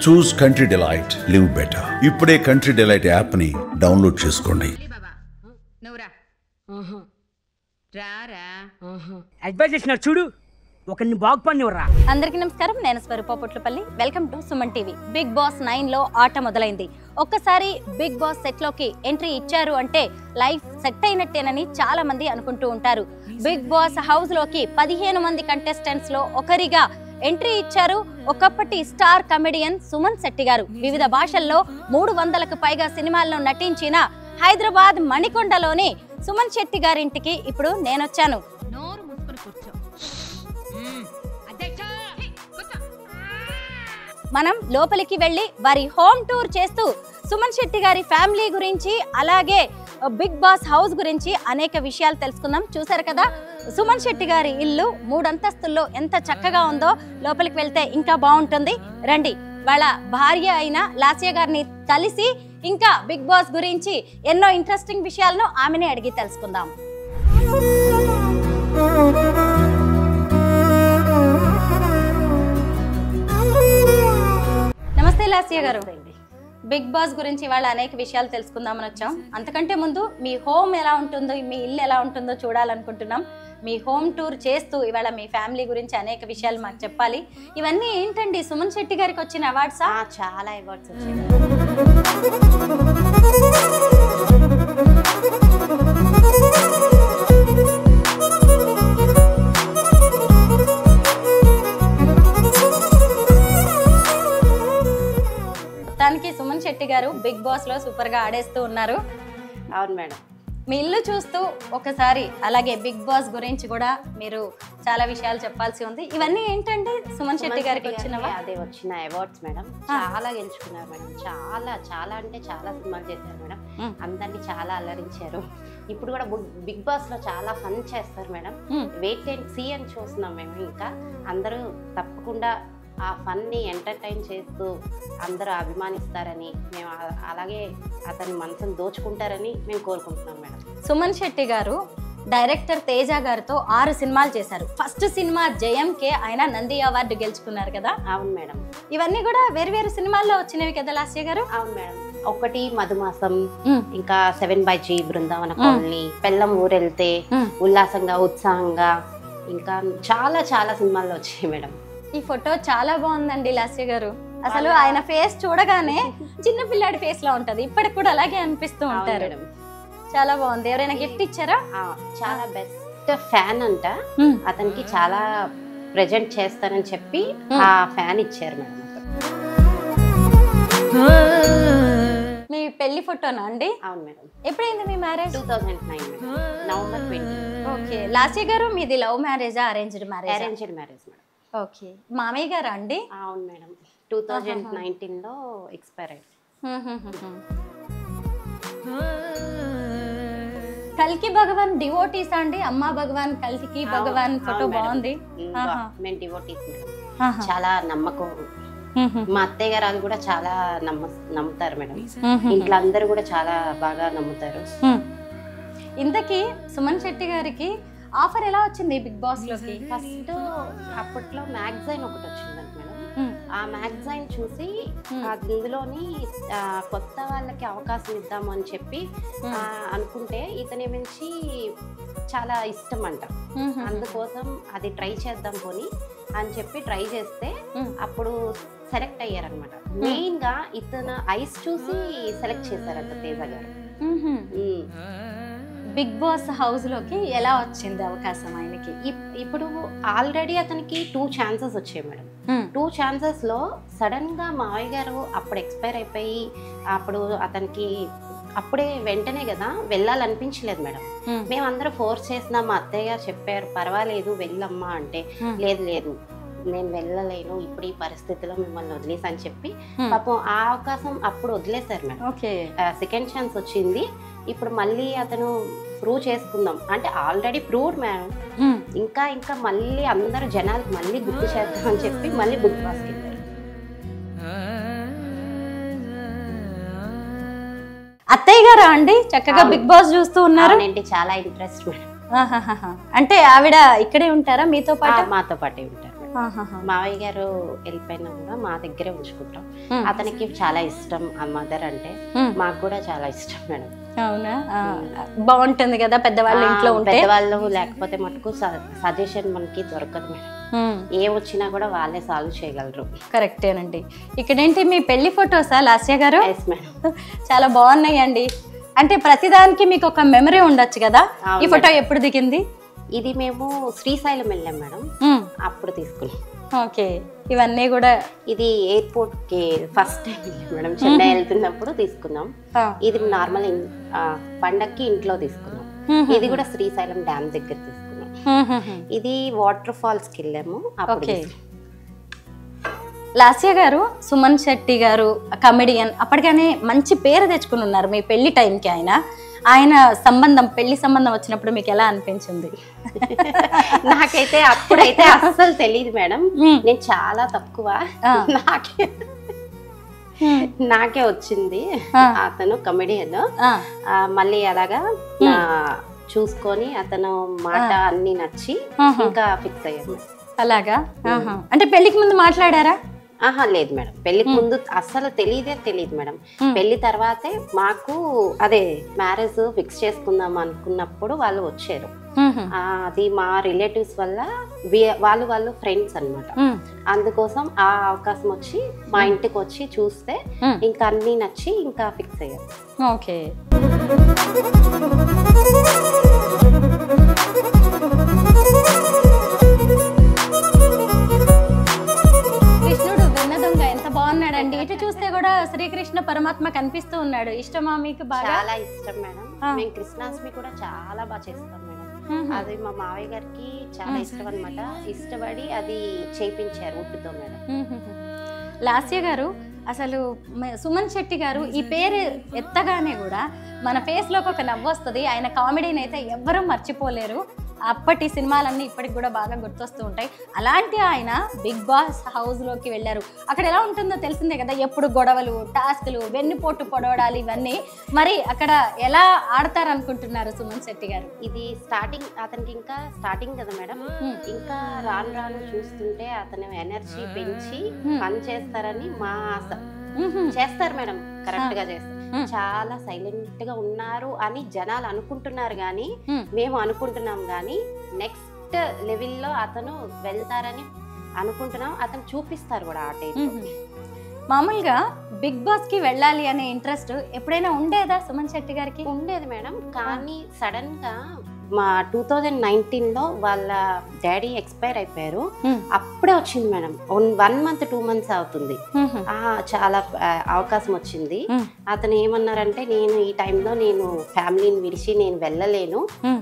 చూస్ country delight, live better. ఇప్పుడే country delight app ని download చేసుకోండి. అడ్వైజ్ చేసినారు చూడు, ఒకరిని బాగుపడినవరా. అందరికీ నమస్కారం, నేను Swaroopa Potlapalli. Welcome to Suman TV. Bigg Boss 9 లో ఆట మొదలైంది. ఒక్కసారి బిగ్ బాస్ సెట్ లోకి ఎంట్రీ ఇచ్చారు అంటే లైఫ్ సెట్ అయినట్టేనని చాలా మంది అనుకుంటూ ఉంటారు. బిగ్ బాస్ హౌస్ లోకి 15 మంది కంటెస్టెంట్స్ లో ఒకరిగా ఎంట్రీ ఇచ్చారు ఒకప్పటి స్టార్ కమెడియన్ సుమన్ శెట్టి గారు. వివిధ భాషల్లో 300కు పైగా సినిమాల్లో నటించిన హైదరాబాద్ మణికొండలోని సుమన్ శెట్టి గారింటికి ఇప్పుడు నేనొచ్చాను. మనం లోపలికి వెళ్ళి వారి హోమ్ టూర్ చేస్తూ సుమన్ శెట్టి గారి ఫ్యామిలీ గురించి, అలాగే బిగ్ బాస్ హౌస్ గురించి అనేక విషయాలు తెలుసుకుందాం. చూసారు కదా, సుమన్ శెట్టి గారి ఇల్లు 3 అంతస్తుల్లో ఎంత చక్కగా ఉందో. లోపలికి వెళ్తే ఇంకా బాగుంటుంది. రండి, వాళ్ళ భార్య అయిన లాస్య గారిని కలిసి ఇంకా బిగ్ బాస్ గురించి ఎన్నో ఇంట్రెస్టింగ్ విషయాలను ఆమెనే అడిగి తెలుసుకుందాం. నమస్తే లాస్య గారు. బిగ్ బాస్ గురించి ఇవాళ అనేక విషయాలు తెలుసుకుందామని వచ్చాం. అంతకంటే ముందు మీ హోమ్ ఎలా ఉంటుందో, మీ ఇల్లు ఎలా ఉంటుందో చూడాలనుకుంటున్నాం. మీ హోమ్ టూర్ చేస్తూ ఇవాళ మీ ఫ్యామిలీ గురించి అనేక విషయాలు మాకు చెప్పాలి. ఇవన్నీ ఏంటండి, సుమన్ శెట్టి గారికి వచ్చిన అవార్డ్సా? చాలా అవార్డ్స్ వచ్చాయి. దానికి సుమన్ శెట్టి గారు బిగ్ బాస్ లో సూపర్ గా ఆడేస్తూ ఉన్నారు. అవును మేడం. మీ ఇల్లు చూస్తూ ఒకసారి, అలాగే బిగ్ బాస్ గురించి కూడా మీరు చాలా విషయాలు చెప్పాల్సి ఉంది. ఇవన్నీ ఏంటంటే సుమన్ శెట్టి గారికి వచ్చినవా? అదే వచ్చిన అవార్డ్స్ మేడం. చాలా గెలుచుకున్నారు మేడం. చాలా అంటే చాలా సినిమాలు చేశారు మేడం. అందరినీ చాలా అలరించారు. ఇప్పుడు కూడా బిగ్ బాస్ లో చాలా ఫన్ చేస్తారు మేడం. వెయిట్ అండ్ సీ అని చూస్తున్నాం మేము. ఇంకా అందరూ తప్పకుండా ఆ ఫన్ని ఎంటర్టైన్ చేస్తూ అందరూ అభిమానిస్తారని, మేము అలాగే అతని మనసును దోచుకుంటారని మేము కోరుకుంటున్నాం మేడం. సుమన్ శెట్టి గారు డైరెక్టర్ తేజ గారితో 6 సినిమాలు చేశారు. ఫస్ట్ సినిమా జయంకే ఆయన నంది అవార్డు గెలుచుకున్నారు కదా? అవును మేడం. ఇవన్నీ కూడా వేరు సినిమాల్లో వచ్చినవి కదా లాస్య గారు? అవును మేడం. ఒకటి మధుమాసం, ఇంకా 7/G, బృందావన కాలనీ, పెళ్ళం ఊరెళ్తే, ఉల్లాసంగా ఉత్సాహంగా, ఇంకా చాలా సినిమాల్లో వచ్చాయి మేడం. ఈ ఫోటో చాలా బాగుందండి లాస్య గారు. అసలు ఆయన ఫేస్ చూడగానే చిన్న పిల్లాడి ఫేస్ లా ఉంటది. ఇప్పటికి కూడా అలాగే అనిపిస్తూ ఉంటారు. చాలా బాగుంది. ఎవరైనా గిఫ్ట్ ఇచ్చారా? చాలా బెస్ట్ ఫ్యాన్ అంట, అతనికి చాలా ప్రెజెంట్ చేస్తానని చెప్పి ఆ ఫ్యాన్ ఇచ్చారు మేడం. మీ పెళ్లి ఫోటోనా అండి? అవును మేడం. ఎప్పుడైంది మీ మ్యారేజ్? 2009 నవంబర్ 20. ఓకే. లాస్య గారు మీది లవ్ మ్యారేజా, arranged marriage? Arranged marriage madam. Okay. మామయ్య గారా అండి? అవును మేడం. 2019లో ఎక్స్పైర్ అయ్యారు. కల్కి భగవాన్ డివోటీస్ అండి? అమ్మా భగవాన్, కల్కి భగవాన్ ఫోటో బాగుంది. మేము డివోటీస్ మేడం. చాలా నమ్మకం. మా అత్తయ్య గారు అది కూడా చాలా నమ్ముతారు మేడం. ఇంట్లో అందరూ కూడా చాలా బాగా నమ్ముతారు. ఇంతకీ సుమన్ శెట్టి గారికి ఆఫర్ ఎలా వచ్చింది బిగ్ బాస్ లోకి? ఫస్ట్ అప్పట్లో మ్యాగజైన్ ఒకటి వచ్చిందంట మేడం. ఆ మ్యాగజైన్ చూసి అందులోని కొత్త వాళ్ళకి అవకాశం ఇద్దాము అని చెప్పి అనుకుంటే ఇతని మించి చాలా ఇష్టం అంట. అందుకోసం అది ట్రై చేద్దాం పోని అని చెప్పి ట్రై చేస్తే అప్పుడు సెలెక్ట్ అయ్యారనమాట. మెయిన్ గా ఇతను ఐస్ చూసి సెలెక్ట్ చేశారంట తేజ గారు. బిగ్ బాస్ హౌస్ లోకి ఎలా వచ్చింది అవకాశం ఆయనకి? ఇప్పుడు ఆల్రెడీ అతనికి 2 ఛాన్సెస్ వచ్చాయి మేడం. 2 ఛాన్సెస్ లో సడన్ గా మావయ్య గారు అప్పుడు ఎక్స్పైర్ అయిపోయి, అప్పుడు అతనికి అప్పుడే వెంటనే కదా వెళ్ళాలనిపించలేదు మేడం. మేమందరూ ఫోర్స్ చేసినా, మా అత్తయ్య గారు చెప్పారు పర్వాలేదు వెళ్ళమ్మా అంటే, లేదు నేను వెళ్ళలేను ఇప్పుడు ఈ పరిస్థితిలో, మిమ్మల్ని వదిలేసి అని చెప్పి పాపం ఆ అవకాశం అప్పుడు వదిలేశారు మేడం. సెకండ్ ఛాన్స్ వచ్చింది. ఇప్పుడు మళ్ళీ అతను ప్రూవ్ చేసుకుందాం అంటే ఆల్రెడీ ప్రూవ్డ్ మేడం. ఇంకా మళ్ళీ అందరూ జనాలకు మళ్ళీ గుర్తు చేద్దాం అని చెప్పి మళ్ళీ బిగ్ బాస్కి వెళ్ళారు. అత్తయ్య గారా అండి చక్కగా బిగ్ బాస్ చూస్తూ ఉన్నారు? చాలా ఇంట్రెస్ట్ మేడం. అంటే ఆవిడ ఇక్కడే ఉంటారా మీతో పాటు? మాతో పాటే ఉంటారు. మావయ్య గారు వెళ్ళిపోయినా కూడా మా దగ్గరే ఉంచుకుంటాం. అతనికి చాలా ఇష్టం ఆ మదర్ అంటే, మాకు కూడా చాలా ఇష్టం మేడం. అవునా, బాగుంటుంది కదా పెద్దవాళ్ళు ఇంట్లో ఉంటే. పెద్దవాళ్ళు లేకపోతే మటుకు సజెషన్ మనకి దొరకదు మేడం. ఏ వచ్చినా కూడా వాళ్ళే సాల్వ్ చేయగలరు. కరెక్టేనండి. ఇక్కడేంటి మీ పెళ్లి ఫొటోసా లాస్య గారు? మేడం చాలా బాగున్నాయండి. అంటే ప్రతిదానికి మీకు ఒక మెమరీ ఉండొచ్చు కదా. ఈ ఫోటో ఎప్పుడు దిగింది? ఇది మేము శ్రీశైలం వెళ్ళాం మేడం, అప్పుడు తీసుకున్నాం. ఓకే, ఇవన్నీ కూడా ఇది ఎయిర్పోర్ట్ కి ఫస్ట్ టైం వెళ్ళాం మేడం, చెన్నై వెళ్తున్నప్పుడు తీసుకున్నాం. ఇది నార్మల్ పండక్కి ఇంట్లో తీసుకున్నాం. ఇది కూడా శ్రీశైలం డ్యామ్ దగ్గర తీసుకున్నాం. ఇది వాటర్ ఫాల్స్ కి వెళ్ళాము. ఓకే, లాస్య గారు సుమన్ శెట్టి గారు కమెడియన్, అప్పటికనే మంచి పేరు తెచ్చుకుని ఉన్నారు మీ పెళ్లి టైంకి. ఆయన సంబంధం, పెళ్లి సంబంధం వచ్చినప్పుడు మీకు ఎలా అనిపించింది? నాకైతే అప్పుడైతే అస్సలు తెలియదు మేడం, నేను చాలా తక్కువ, నాకే వచ్చింది. అతను కమెడియన్, మళ్ళీ అలాగా చూసుకొని అతను మాట అన్ని నచ్చి ఇంకా ఫిక్స్ అయ్యాను. అలాగా, అంటే పెళ్లికి ముందు మాట్లాడారా? లేదు మేడం, పెళ్లికి ముందు అస్సలు తెలియదు మేడం. పెళ్లి తర్వాతే మాకు అదే మ్యారేజ్ ఫిక్స్ చేసుకుందాం అనుకున్నప్పుడు వాళ్ళు వచ్చారు. అది మా రిలేటివ్స్ వల్ల వాళ్ళు ఫ్రెండ్స్ అన్నమాట. అందుకోసం ఆ అవకాశం వచ్చి మా ఇంటికి వచ్చి చూస్తే ఇంకా అన్ని నచ్చి ఇంకా ఫిక్స్ అయ్యారు. ఓకే, బాగున్నాడండి. ఇటు చూస్తే కూడా శ్రీకృష్ణ పరమాత్మ కనిపిస్తూ ఉన్నాడు. ఇష్టమా మీకు? బాగా చాలా ఇష్టం మేడం. మేము కృష్ణాష్టమి కూడా చాలా బాగా చేస్తాం మేడం. అది మా మావయ్య గారికి చాలా ఇష్టం అన్నమాట. ఇష్టపడి అది చేయించారు ఉట్టుతో మేడం. లాస్య గారు, అసలు సుమన్ శెట్టి గారు ఈ పేరు ఎత్తగానే కూడా మన ఫేస్ లోకి ఒక నవ్వు వస్తుంది. ఆయన కామెడీని అయితే ఎవ్వరూ మర్చిపోలేరు. అప్పటి సినిమాలన్నీ ఇప్పటికి కూడా బాగా గుర్తొస్తూ ఉంటాయి. అలాంటి ఆయన బిగ్ బాస్ హౌస్ లోకి వెళ్ళారు. అక్కడ ఎలా ఉంటుందో తెలిసిందే కదా, ఎప్పుడు గొడవలు, టాస్క్లు, వెన్నుపోటు పొడవడాలు, ఇవన్నీ. మరి అక్కడ ఎలా ఆడతారు అనుకుంటున్నారు సుమన్ శెట్టి గారు? ఇది స్టార్టింగ్, అతనికి ఇంకా స్టార్టింగ్ కదా మేడం, ఇంకా రాను రాను చూస్తుంటే అతను ఎనర్జీ పెంచి పని చేస్తారని మా ఆశ. చేస్తారు మేడం, కరెక్ట్ గా చేస్తారు. చాలా సైలెంట్ గా ఉన్నారు అని జనాలు అనుకుంటున్నారు గానీ, మేము అనుకుంటున్నాం గానీ నెక్స్ట్ లెవెల్లో అతను వెళ్తారని అనుకుంటున్నాం. అతను చూపిస్తారు కూడా ఆ టైంలో. మామూలుగా బిగ్ బాస్ కి వెళ్ళాలి అనే ఇంట్రెస్ట్ ఎప్పుడైనా ఉండేదా సుమన్ శెట్టి గారికి? ఉండేది మేడం, కానీ సడన్ గా మా 2019లో వాళ్ళ డాడీ ఎక్స్పైర్ అయిపోయారు. అప్పుడే వచ్చింది మేడం, 1 month 2 months అవుతుంది. చాలా అవకాశం వచ్చింది. అతను ఏమన్నారంటే, నేను ఈ టైంలో నేను ఫ్యామిలీని విడిచి నేను వెళ్ళలేను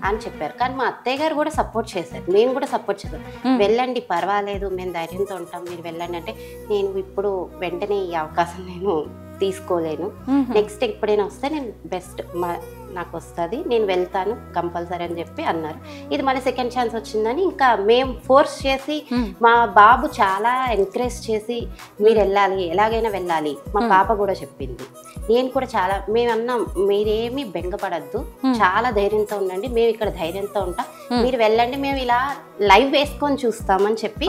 అని చెప్పారు. కానీ మా అత్తయ్య గారు కూడా సపోర్ట్ చేశారు, మేము కూడా సపోర్ట్ చేశారు. వెళ్ళండి, పర్వాలేదు, మేము ధైర్యంతో ఉంటాం, మీరు వెళ్ళండి అంటే, నేను ఇప్పుడు వెంటనే ఈ అవకాశం నేను తీసుకోలేను. నెక్స్ట్ ఎప్పుడైనా వస్తే నేను బెస్ట్ నాకు వస్తుంది, నేను వెళ్తాను కంపల్సరీ అని చెప్పి అన్నారు. ఇది మన సెకండ్ ఛాన్స్ వచ్చిందని ఇంకా మేము ఫోర్స్ చేసి, మా బాబు చాలా ఎంకరేజ్ చేసి మీరు వెళ్ళాలి, ఎలాగైనా వెళ్ళాలి. మా పాప కూడా చెప్పింది, నేను కూడా చాలా, మేము అన్నాం మీరేమీ బెంగపడద్దు, చాలా ధైర్యంతో ఉండండి, మేము ఇక్కడ ధైర్యంతో ఉంటాం, మీరు వెళ్ళండి, మేము ఇలా లైవ్ వేసుకొని చూస్తామని చెప్పి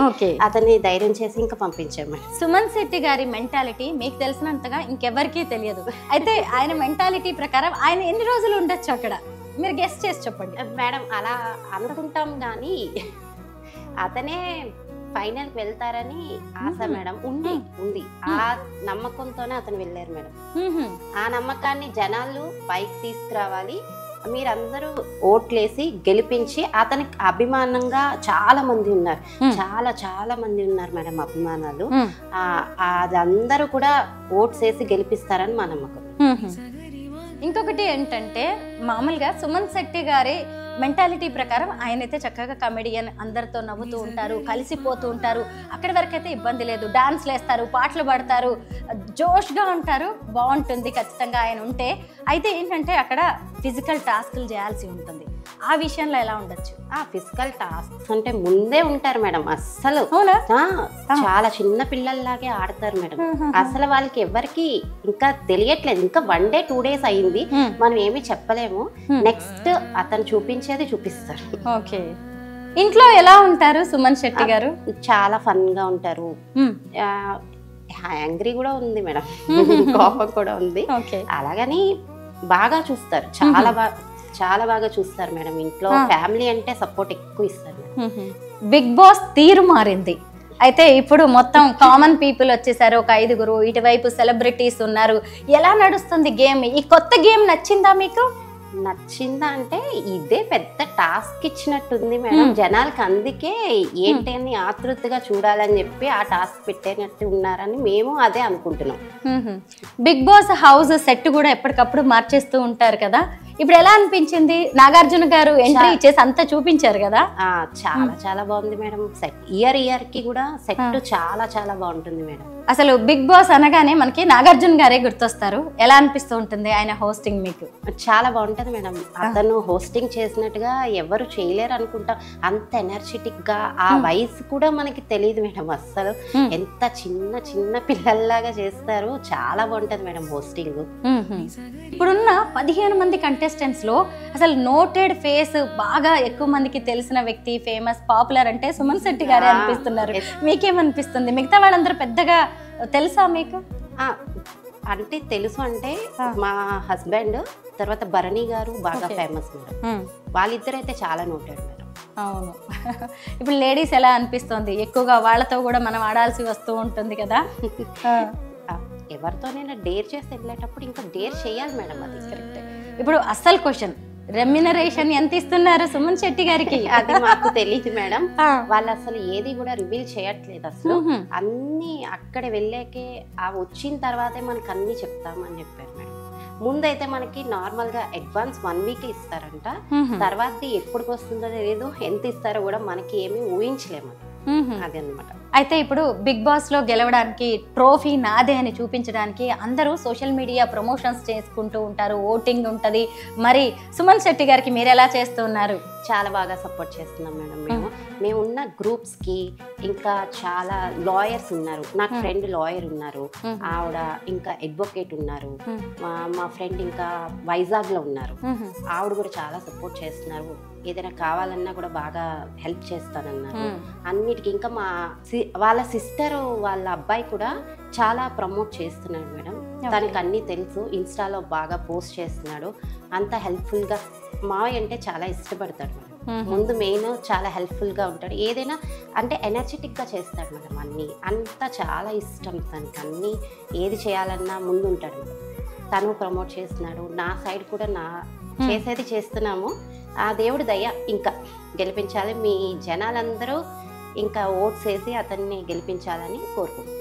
అతన్ని ధైర్యం చేసి ఇంకా పంపించాము. సుమన్ శెట్టి గారి మెంటాలిటీ మీకు తెలిసినంతగా ఇంకెవరికీ తెలియదు. అయితే ఆయన మెంటాలిటీ ప్రకారం ఆయన ఎన్ని రోజులు ఉండొచ్చు అక్కడ, మీరు గెస్ట్ చేసి చెప్పండి మేడం. అలా అనుకుంటాం కానీ అతనే ఫైనల్ కి వెళ్తారని ఆశ మేడం. ఉంది ఆ నమ్మకంతోనే అతను వెళ్ళారు మేడం. ఆ నమ్మకాన్ని జనాలు పైకి తీసుకురావాలి, మీరందరూ ఓట్లేసి గెలిపించి, అతనికి అభిమానంగా చాలా మంది ఉన్నారు, చాలా మంది ఉన్నారు మేడం అభిమానాలు. అదందరూ కూడా ఓట్స్ వేసి గెలిపిస్తారని మా నమ్మకం. ఇంకొకటి ఏంటంటే, మామూలుగా సుమన్ శెట్టి గారి మెంటాలిటీ ప్రకారం ఆయనైతే చక్కగా కమెడియన్, అందరితో నవ్వుతూ ఉంటారు, కలిసిపోతూ ఉంటారు. అక్కడి వరకు అయితే ఇబ్బంది లేదు. డాన్స్లు వేస్తారు, పాటలు పాడతారు, జోష్గా ఉంటారు, బాగుంటుంది ఖచ్చితంగా ఆయన ఉంటే. అయితే ఏంటంటే అక్కడ ఫిజికల్ టాస్క్లు చేయాల్సి ఉంటుంది. ఆ విషయంలో ఎలా ఉండొచ్చు? ఆ ఫిజికల్ టాస్క్స్ అంటే ముందే ఉంటారు మేడం. అస్సలు చాలా చిన్న పిల్లల్లాగే ఆడతారు మేడం. అసలు వాళ్ళకి ఎవరికి ఇంకా తెలియట్లేదు. ఇంకా 1 day 2 days అయింది, మనం ఏమి చెప్పలేము. నెక్స్ట్ అతను చూపించేది చూపిస్తారు. ఓకే, ఇంట్లో ఎలా ఉంటారు సుమన్ శెట్టి గారు? చాలా ఫన్ గా ఉంటారు. యాంగ్రీ కూడా ఉంది మేడం, కోపం కూడా ఉంది. అలాగని బాగా చూస్తారు, చాలా బాగా చూస్తారు మేడం. ఇంట్లో ఫ్యామిలీ అంటే సపోర్ట్ ఎక్కువ ఇస్తారు. బిగ్ బాస్ తీరు మారింది. అయితే ఇప్పుడు మొత్తం కామన్ పీపుల్ వచ్చేసారు, ఒక 5గురు, ఇటువైపు సెలబ్రిటీస్ ఉన్నారు. ఎలా నడుస్తుంది గేమ్? ఈ కొత్త గేమ్ నచ్చిందా మీకు? నచ్చిందా అంటే ఇదే పెద్ద టాస్క్ ఇచ్చినట్టుంది మేడం జనాలకి. అందుకే ఏంటని ఆతృతగా చూడాలని చెప్పి ఆ టాస్క్ పెట్టేనట్టు ఉన్నారని మేము అదే అనుకుంటున్నాం. బిగ్ బాస్ హౌస్ సెట్ కూడా ఎప్పటికప్పుడు మార్చేస్తూ ఉంటారు కదా, ఇప్పుడు ఎలా అనిపించింది? నాగార్జున గారు ఎంట్రీ ఇచ్చేసి అంతా చూపించారు కదా. చాలా బాగుంది మేడం. సెట్ ఇయర్ కి కూడా సెట్ చాలా బాగుంటుంది మేడం. అసలు బిగ్ బాస్ అనగానే మనకి నాగార్జున గారే గుర్తొస్తారు. ఎలా అనిపిస్తూ ఉంటుంది ఆయన హోస్టింగ్ మీకు? చాలా బాగుంటది మేడం. అతను హోస్టింగ్ చేసినట్టుగా ఎవరు చేయలేరు అనుకుంటా. అంత ఎనర్జెటిక్ గా, ఆ వయసు కూడా మనకి తెలియదు మేడం అస్సలు. ఎంత చిన్న పిల్లల్లాగా చేస్తారు. చాలా బాగుంటది మేడం హోస్టింగ్. ఇప్పుడున్న 15 మంది కంటెస్టెంట్స్ లో అసలు నోటెడ్ ఫేస్, బాగా ఎక్కువ మందికి తెలిసిన వ్యక్తి, ఫేమస్, పాపులర్ అంటే సుమన్ శెట్టి గారే అనిపిస్తున్నారు. మీకేమనిపిస్తుంది? మిగతా వాళ్ళందరూ పెద్దగా తెలుసా మీకు? అంటే తెలుసు అంటే మా హస్బెండ్, తర్వాత భరణి గారు బాగా ఫేమస్ మేడం. వాళ్ళిద్దరు అయితే చాలా నోటెడ్ మేడం. అవును. ఇప్పుడు లేడీస్ ఎలా అనిపిస్తుంది? ఎక్కువగా వాళ్ళతో కూడా మనం ఆడాల్సి వస్తూ ఉంటుంది కదా. ఎవరితోనైనా డేర్ చేసి వెళ్ళేటప్పుడు ఇంకా డేర్ చేయాలి మేడం, అది కరెక్ట్. ఇప్పుడు అసలు క్వశ్చన్, రెమ్యునరేషన్ ఎంత ఇస్తున్నారు సుమన్ శెట్టి గారికి? అది మాకు తెలియదు మేడం. వాళ్ళు అసలు ఏది కూడా రివీల్ చేయట్లేదు అసలు. అన్ని అక్కడ వెళ్ళాకే, వచ్చిన తర్వాతే మనకు అన్ని చెప్తామని చెప్పారు మేడం. ముందైతే మనకి నార్మల్ గా అడ్వాన్స్ 1 వీక్ ఇస్తారంట. తర్వాత ఎప్పటికి వస్తుందో తెలియదు, ఎంత ఇస్తారో కూడా మనకి ఏమీ ఊహించలేము. అది అన్నమాట. అయితే ఇప్పుడు బిగ్ బాస్ లో గెలవడానికి ట్రోఫీ నాదే అని చూపించడానికి అందరూ సోషల్ మీడియా ప్రమోషన్స్ చేసుకుంటూ ఉంటారు, ఓటింగ్ ఉంటది. మరి సుమన్ శెట్టి గారికి మీరు ఎలా చేస్తున్నారు? చాలా బాగా సపోర్ట్ చేస్తున్నాం మేడం. మేము ఉన్న గ్రూప్స్ కి ఇంకా చాలా లాయర్స్ ఉన్నారు. నాకు ఫ్రెండ్ లాయర్ ఉన్నారు, ఆవిడ ఇంకా అడ్వకేట్ ఉన్నారు. మా ఫ్రెండ్ ఇంకా వైజాగ్ లో ఉన్నారు, ఆవిడ కూడా చాలా సపోర్ట్ చేస్తున్నారు. ఏదైనా కావాలన్నా కూడా బాగా హెల్ప్ చేస్తానన్నారు అన్నిటికీ. ఇంకా వాళ్ళ సిస్టర్ వాళ్ళ అబ్బాయి కూడా చాలా ప్రమోట్ చేస్తున్నాడు మేడం. తనకి అన్నీ తెలుసు, ఇన్స్టాలో బాగా పోస్ట్ చేస్తున్నాడు. అంత హెల్ప్ఫుల్గా, మావయ్య అంటే చాలా ఇష్టపడతాడు మేడం. ముందు మెయిన్ చాలా హెల్ప్ఫుల్గా ఉంటాడు. ఏదైనా అంటే ఎనర్జెటిక్గా చేస్తాడు మేడం. అన్నీ అంతా చాలా ఇష్టం తనకి. అన్నీ ఏది చేయాలన్నా ముందు ఉంటాడు మేడం. తను ప్రమోట్ చేస్తున్నాడు. నా సైడ్ కూడా చేసేది చేస్తున్నాము. ఆ దేవుడి దయ ఇంకా గెలిపించాలి. మీ జనాలందరూ ఇంకా ఓట్స్ వేసి అతన్ని గెలిపించాలని కోరుకుంటున్నాను.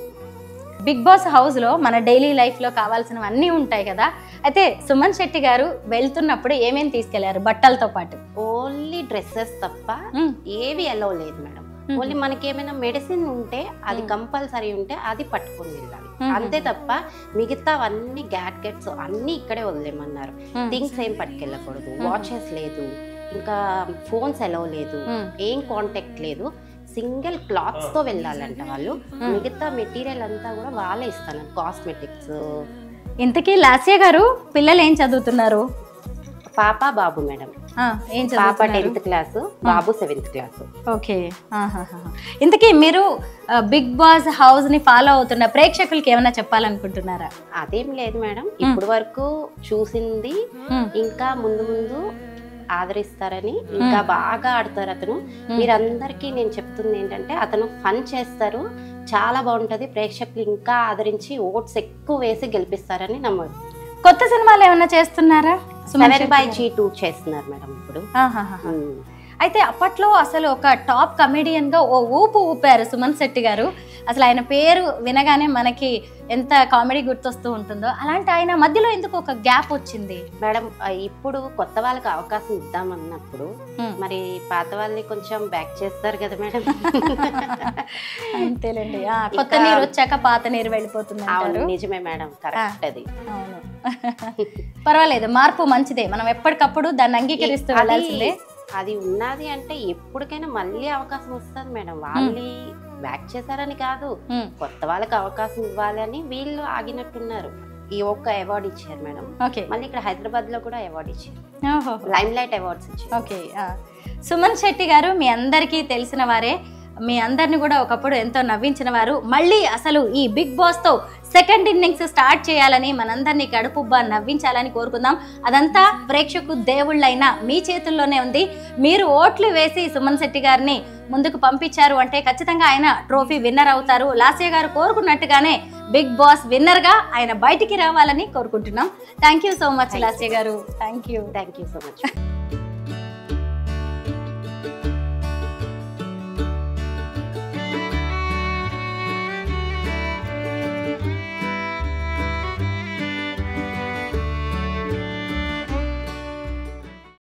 బిగ్ బాస్ హౌస్ లో మన డైలీ లైఫ్ లో కావాల్సినవన్నీ ఉంటాయి కదా. అయితే సుమన్ శెట్టి గారు వెళ్తున్నప్పుడు ఏమేమి తీసుకెళ్లారు బట్టలతో పాటు? ఓన్లీ డ్రెస్సెస్ తప్ప ఏవి అలౌ లేదు మేడం. ఓన్లీ మనకి ఏమైనా మెడిసిన్ ఉంటే అది కంపల్సరీ ఉంటే అది పట్టుకొని వెళ్ళాలి, అంతే తప్ప మిగతావన్నీ గ్యాడ్గెట్స్ అన్నీ ఇక్కడే వదిలేమన్నారు. థింగ్స్ ఏం పట్టుకెళ్ళకూడదు, వాచెస్ లేదు, ఇంకా ఫోన్స్ అలౌ లేదు, ఏం కాంటాక్ట్ లేదు. సింగిల్ క్లాత్స్ తో వెళ్ళాలంట వాళ్ళు. మిగతా మెటీరియల్ అంతా కూడా వాళ్ళే ఇస్తాను, కాస్మెటిక్స్. ఇంతకీ లాస్య గారు పిల్లలు ఏం చదువుతున్నారు? పాప బాబు మేడం. పాప 10th క్లాస్, బాబు 7th క్లాస్. ఓకే. ఇంతకీ మీరు బిగ్ బాస్ హౌస్ ని ఫాలో అవుతున్న ప్రేక్షకులకి ఏమైనా చెప్పాలనుకుంటున్నారా? అదేం లేదు మేడం, ఇప్పుడు వరకు చూసింది ఇంకా ముందు ముందు ఆదరిస్తారని, ఇంకా బాగా ఆడతారు అతను. మీరందరికీ నేను చెప్తుంది ఏంటంటే అతను ఫన్ చేస్తారు, చాలా బాగుంటది. ప్రేక్షకులు ఇంకా ఆదరించి ఓట్స్ ఎక్కువ వేసి గెలిపిస్తారని నమ్మదు. కొత్త సినిమాలు ఏమైనా చేస్తున్నారా? 7/2 చేస్తున్నారు మేడం ఇప్పుడు. అయితే అప్పట్లో అసలు ఒక టాప్ కమెడియన్ గా ఓ ఊపు ఊపారు సుమన్ శెట్టి గారు. అసలు ఆయన పేరు వినగానే మనకి ఎంత కామెడీ గుర్తొస్తూ ఉంటుందో, అలాంటి ఆయన మధ్యలో ఎందుకు ఒక గ్యాప్ వచ్చింది మేడం? ఇప్పుడు కొత్త వాళ్ళకి అవకాశం ఇద్దామన్నప్పుడు మరి పాత వాళ్ళని కొంచెం బ్యాక్ చేస్తారు కదా మేడం. అంతేలేండి, కొత్త నీరు వచ్చాక పాత నీరు వెళ్ళిపోతుంది. నిజమే మేడం, కరెక్ట్. అది అవును. పర్వాలేదు, మార్పు మంచిదే. మనం ఎప్పటికప్పుడు దాన్ని అంగీకరిస్తూ వెళ్ళాల్సిందే. అది ఉన్నది అంటే ఎప్పటికైనా మళ్ళీ అవకాశం వస్తుంది మేడం. వాళ్ళు బ్యాక్ చేశారని కాదు, కొత్త వాళ్ళకి అవకాశం ఇవ్వాలి అని వీళ్ళు ఆగినట్టున్నారు. ఈ ఒక్క అవార్డు ఇచ్చారు మేడం. మళ్ళీ ఇక్కడ హైదరాబాద్ లో కూడా అవార్డు ఇచ్చారు, లైమ్ లైట్ అవార్డ్స్ ఇచ్చారు. ఓకే. సుమన్ శెట్టి గారు మీ అందరికీ తెలిసిన వారే, మీ అందరిని కూడా ఒకప్పుడు ఎంతో నవ్వించిన వారు. మళ్ళీ అసలు ఈ బిగ్ బాస్తో సెకండ్ ఇన్నింగ్స్ స్టార్ట్ చేయాలని, మనందరినీ కడుపుబ్బా నవ్వించాలని కోరుకుందాం. అదంతా ప్రేక్షకు దేవుళ్ళైనా మీ చేతుల్లోనే ఉంది. మీరు ఓట్లు వేసి సుమన్ శెట్టి గారిని ముందుకు పంపించారు అంటే ఖచ్చితంగా ఆయన ట్రోఫీ విన్నర్ అవుతారు. లాస్య గారు కోరుకున్నట్టుగానే బిగ్ బాస్ విన్నర్గా ఆయన బయటికి రావాలని కోరుకుంటున్నాం. Thank you so much Lasya garu. Thank you so much.